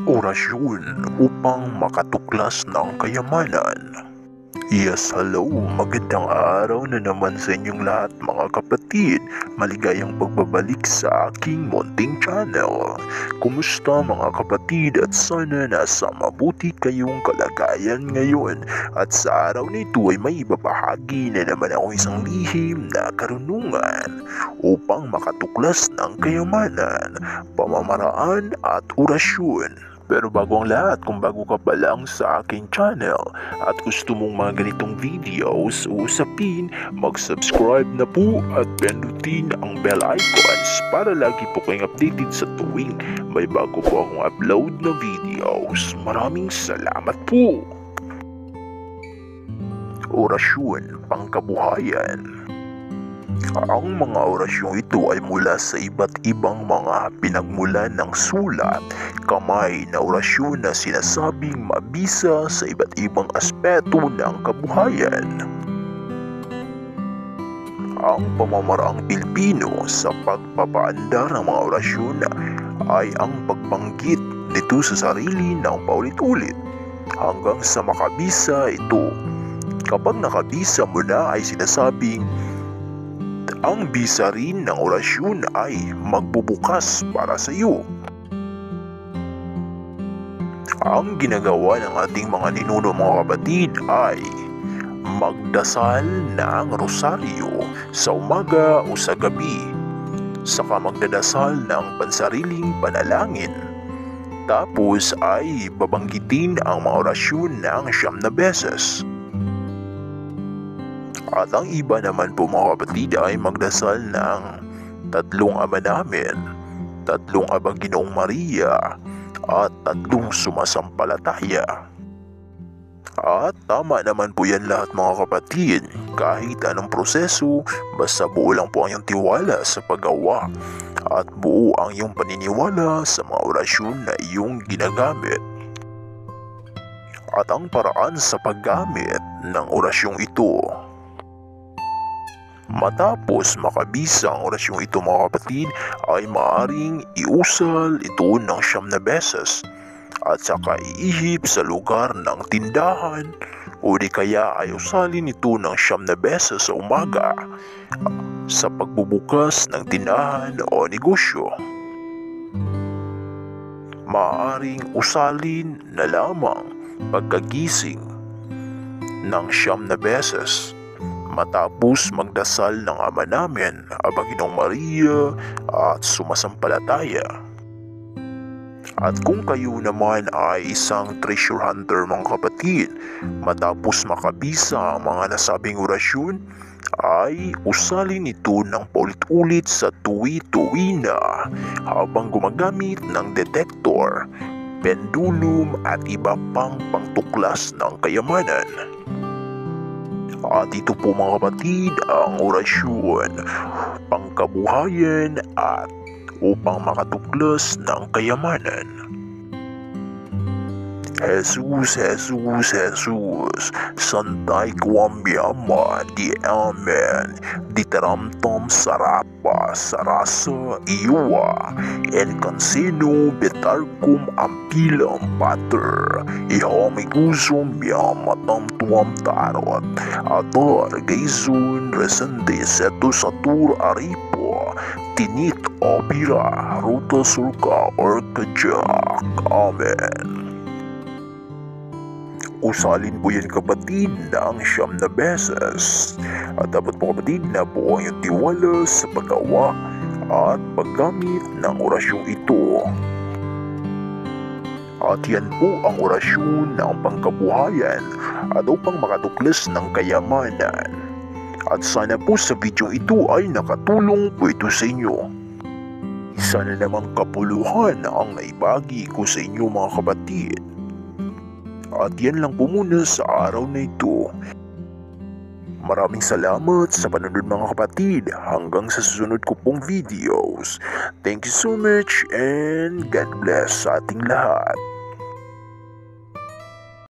Orasyon upang makatuklas ng kayamanan. Yes, hello! Magandang araw na naman sa inyong lahat mga kapatid. Maligayang pagbabalik sa aking munting channel. Kumusta mga kapatid at sana nasa mabuti kayong kalagayan ngayon. At sa araw na ito ay may ibabahagi na naman ako isang lihim na karunungan upang makatuklas ng kayamanan, pamamaraan at orasyon. Pero bago ang lahat, kung bago ka pa lang sa aking channel at gusto mong mga ganitong videos o usapin, mag-subscribe na po at pindutin ang bell icons para lagi po kayong updated sa tuwing may bago po akong upload na videos. Maraming salamat po! Orasyon pangkabuhayan. Ang mga orasyong ito ay mula sa iba't ibang mga pinagmulan ng sulat, kamay na orasyon na sinasabing mabisa sa iba't ibang aspeto ng kabuhayan. Ang pamamaraang Pilipino sa pagpapaandar ng mga orasyon ay ang pagbanggit nito sa sarili ng paulit-ulit hanggang sa makabisa ito. Kapag nakabisa mo na ay sinasabing ang bisa rin ng orasyon ay magbubukas para sa iyo. Ang ginagawa ng ating mga ninuno mga kapatid ay magdasal ng rosaryo sa umaga o sa gabi, saka magdadasal ng pansariling panalangin. Tapos ay babanggitin ang mga orasyon ng 9 beses. At ang iba naman po mga kapatid ay magdasal ng 3 Ama Namin, 3 Abang Ginoong Maria, at 3 sumasampalataya. At tama naman po yan lahat mga kapatid, kahit anong proseso, basta buo lang po ang iyong tiwala sa paggawa at buo ang iyong paniniwala sa mga orasyon na iyong ginagamit. At ang paraan sa paggamit ng orasyong ito. Matapos makabisa ang orasyong ito mga kapatid ay maaaring iusal ito ng 9 beses at saka iihip sa lugar ng tindahan o di kaya ay usalin ito ng 9 beses sa umaga sa pagbubukas ng tindahan o negosyo. Maaaring usalin na lamang pagkagising ng 9 beses matapos magdasal ng Ama Namin, Abang Ginoong Maria at sumasampalataya. At kung kayo naman ay isang treasure hunter mga kapatid, matapos makabisa ang mga nasabing orasyon, ay usalin ito ng paulit-ulit sa tuwi-tuwi na habang gumagamit ng detektor, pendulum at iba pang pangtuklas ng kayamanan. At ito po mga kapatid ang orasyon pangkabuhayan at upang makatuklas ng kayamanan. Jesus, Jesus, Jesus, Santay Kuambiama, di Amen, di Taramtom Sarapa, Sarasa Iwa, en Cansino Betarkum Ampilam Pater, Ihamigusum Biamatam Tuam Tarot, Atar Gayzun Resende Seto Satur Aripo, Tinit Opira, Ruta Sulka Orkajak, Amen. Usalin po yan kapatid ng 9 beses. At dapat po kapatid na buo ang iyong tiwala sa paggawa at paggamit ng orasyong ito. At yan po ang orasyon ng pangkabuhayan at upang makatuklas ng kayamanan. At sana po sa video ito ay nakatulong po ito sa inyo. Sana namang kapuluhan ang naibagi ko sa inyo mga kapatid. At yan lang po muna sa araw na ito. Maraming salamat sa panonood mga kapatid. Hanggang sa susunod ko pong videos. Thank you so much and God bless sa ating lahat.